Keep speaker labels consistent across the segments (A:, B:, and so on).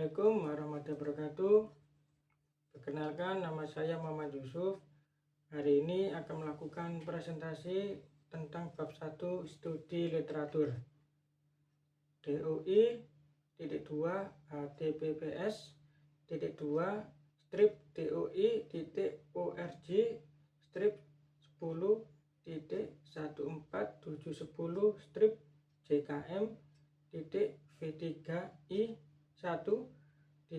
A: Assalamualaikum warahmatullahi wabarakatuh. Perkenalkan, nama saya Muhammad Yusuf. Hari ini akan melakukan presentasi tentang bab 1 studi literatur DOI .2 HTTPS .2 strip DOI.org strip 10.14710 strip JKM V3I 1.1146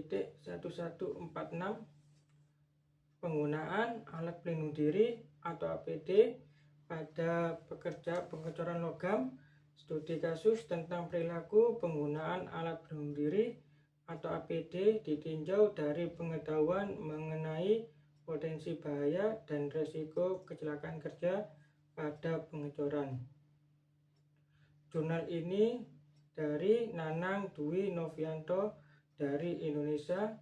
A: penggunaan alat pelindung diri atau APD pada pekerja pengecoran logam. Studi kasus tentang perilaku penggunaan alat pelindung diri atau APD ditinjau dari pengetahuan mengenai potensi bahaya dan resiko kecelakaan kerja pada pengecoran. Jurnal ini dari Nanang Dwi Novianto dari Indonesia,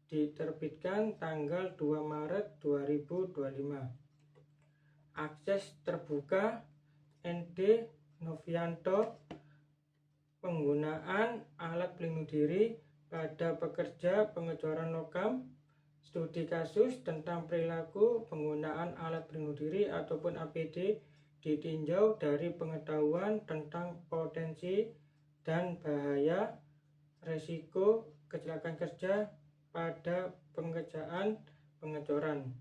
A: diterbitkan tanggal 2 Maret 2025. Akses terbuka ND Novianto, penggunaan alat pelindung diri pada pekerja pengecoran logam. Studi kasus tentang perilaku penggunaan alat pelindung diri ataupun APD ditinjau dari pengetahuan tentang potensi dan bahaya resiko kecelakaan kerja pada pengerjaan pengecoran.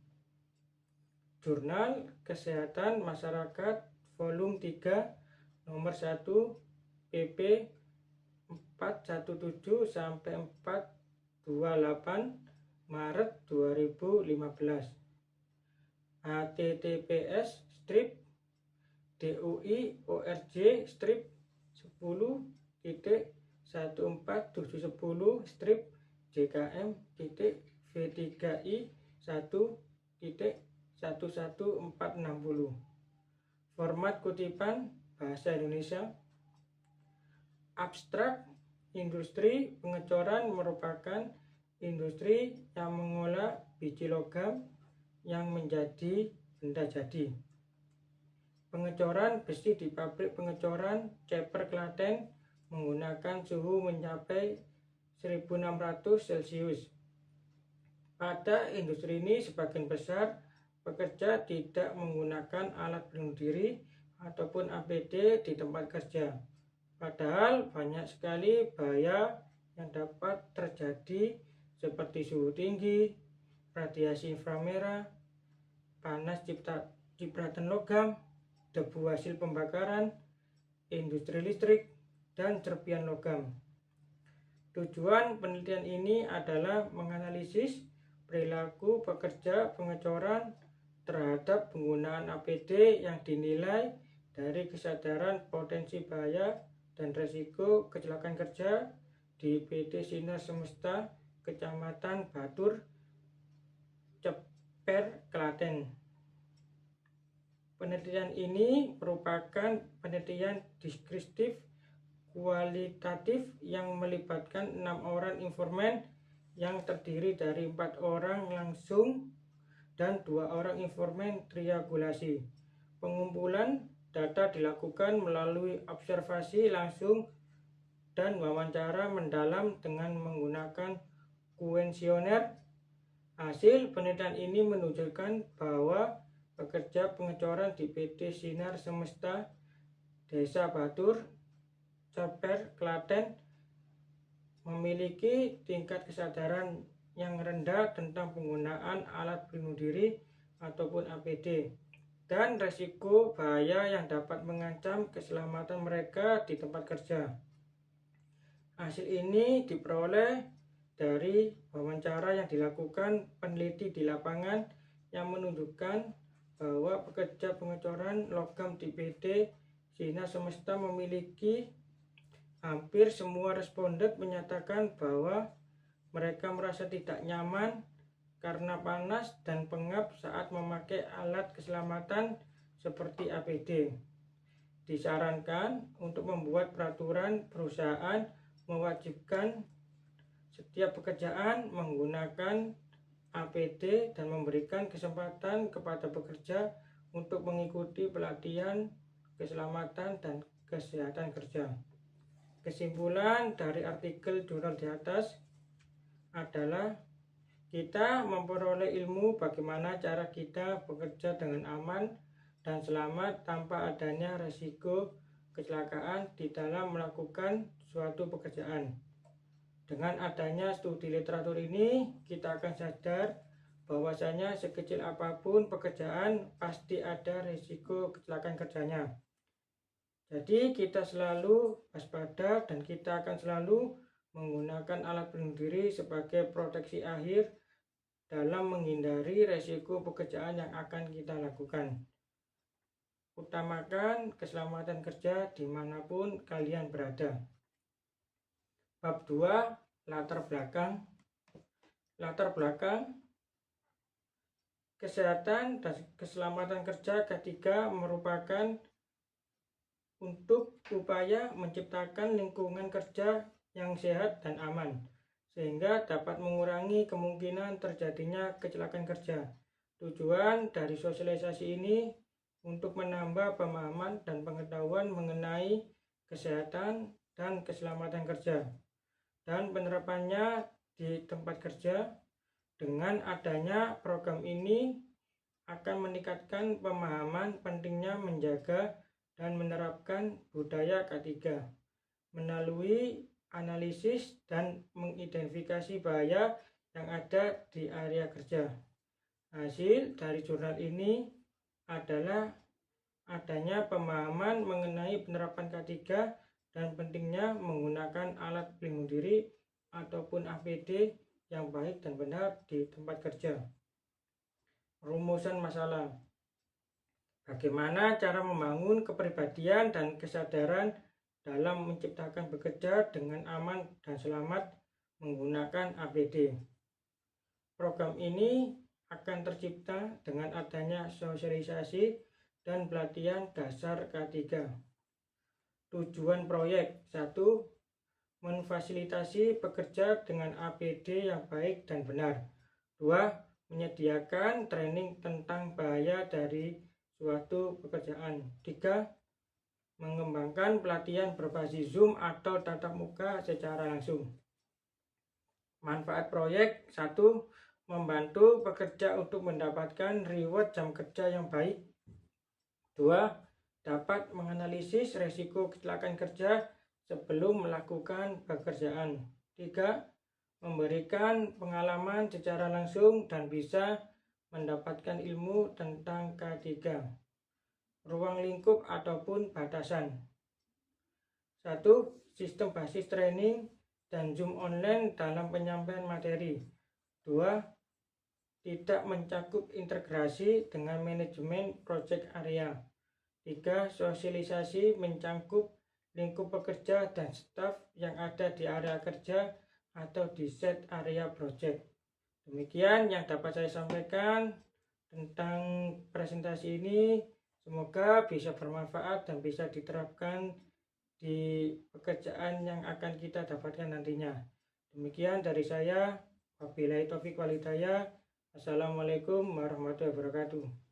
A: Jurnal Kesehatan Masyarakat volume 3 nomor 1 PP 417 sampai 428 Maret 2015. HTTPS strip DOI.org strip 10.14710 strip JKM V3I 1.11460. Format kutipan bahasa Indonesia. Abstrak industri pengecoran merupakan industri yang mengolah biji logam yang menjadi benda jadi. Pengecoran besi di pabrik pengecoran Ceper Klaten menggunakan suhu mencapai 1600 Celcius. Pada industri ini sebagian besar pekerja tidak menggunakan alat pelindung diri ataupun APD di tempat kerja. Padahal banyak sekali bahaya yang dapat terjadi seperti suhu tinggi, radiasi inframerah, panas cipratan logam, debu hasil pembakaran, industri listrik, dan serpian logam. Tujuan penelitian ini adalah menganalisis perilaku pekerja pengecoran terhadap penggunaan APD yang dinilai dari kesadaran potensi bahaya dan resiko kecelakaan kerja di PT Sinar Semesta, Kecamatan Batur, Ceper, Klaten. Penelitian ini merupakan penelitian deskriptif kualitatif yang melibatkan 6 orang informan yang terdiri dari 4 orang langsung dan 2 orang informan triangulasi. Pengumpulan data dilakukan melalui observasi langsung dan wawancara mendalam dengan menggunakan kuesioner. Hasil penelitian ini menunjukkan bahwa pekerja pengecoran di PT Sinar Semesta Desa Batur, Ceper, Klaten memiliki tingkat kesadaran yang rendah tentang penggunaan alat pelindung diri ataupun APD dan resiko bahaya yang dapat mengancam keselamatan mereka di tempat kerja. Hasil ini diperoleh dari wawancara yang dilakukan peneliti di lapangan yang menunjukkan bahwa pekerja pengecoran logam di PT Sinar Semesta memiliki hampir semua responden menyatakan bahwa mereka merasa tidak nyaman karena panas dan pengap saat memakai alat keselamatan seperti APD. Disarankan untuk membuat peraturan perusahaan mewajibkan setiap pekerjaan menggunakan APD dan memberikan kesempatan kepada pekerja untuk mengikuti pelatihan keselamatan dan kesehatan kerja. Kesimpulan dari artikel jurnal di atas, adalah kita memperoleh ilmu bagaimana cara kita bekerja dengan aman dan selamat tanpa adanya risiko kecelakaan di dalam melakukan suatu pekerjaan. Dengan adanya studi literatur ini, kita akan sadar bahwasanya sekecil apapun pekerjaan pasti ada risiko kecelakaan kerjanya. Jadi kita selalu waspada dan kita akan selalu menggunakan alat pelindung diri sebagai proteksi akhir dalam menghindari risiko pekerjaan yang akan kita lakukan. Utamakan keselamatan kerja dimanapun kalian berada. Bab 2, latar belakang. Latar belakang kesehatan dan keselamatan kerja ketiga merupakan untuk upaya menciptakan lingkungan kerja yang sehat dan aman, sehingga dapat mengurangi kemungkinan terjadinya kecelakaan kerja. Tujuan dari sosialisasi ini untuk menambah pemahaman dan pengetahuan mengenai kesehatan dan keselamatan kerja, dan penerapannya di tempat kerja. Dengan adanya program ini akan meningkatkan pemahaman pentingnya menjaga dan menerapkan budaya K3 melalui analisis dan mengidentifikasi bahaya yang ada di area kerja. Hasil dari jurnal ini adalah adanya pemahaman mengenai penerapan K3 dan pentingnya menggunakan alat pelindung diri ataupun APD yang baik dan benar di tempat kerja. Rumusan masalah. Bagaimana cara membangun kepribadian dan kesadaran dalam menciptakan bekerja dengan aman dan selamat menggunakan APD. Program ini akan tercipta dengan adanya sosialisasi dan pelatihan dasar K3. Tujuan proyek: 1. Memfasilitasi pekerja dengan APD yang baik dan benar. 2. Menyediakan training tentang bahaya dari suatu pekerjaan. 3. Mengembangkan pelatihan berbasis Zoom atau tatap muka secara langsung. Manfaat proyek: 1. Membantu pekerja untuk mendapatkan reward jam kerja yang baik. 2. Dapat menganalisis risiko kecelakaan kerja sebelum melakukan pekerjaan. 3. Memberikan pengalaman secara langsung dan bisa mendapatkan ilmu tentang K3. Ruang lingkup ataupun batasan. 1. Sistem basis training dan Zoom online dalam penyampaian materi. 2. Tidak mencakup integrasi dengan manajemen project area. 3. Sosialisasi mencakup lingkup pekerja dan staf yang ada di area kerja atau di set area project. Demikian yang dapat saya sampaikan tentang presentasi ini. Semoga bisa bermanfaat dan bisa diterapkan di pekerjaan yang akan kita dapatkan nantinya. Demikian dari saya. Wabillahi taufiq wal hidayah. Assalamualaikum warahmatullahi wabarakatuh.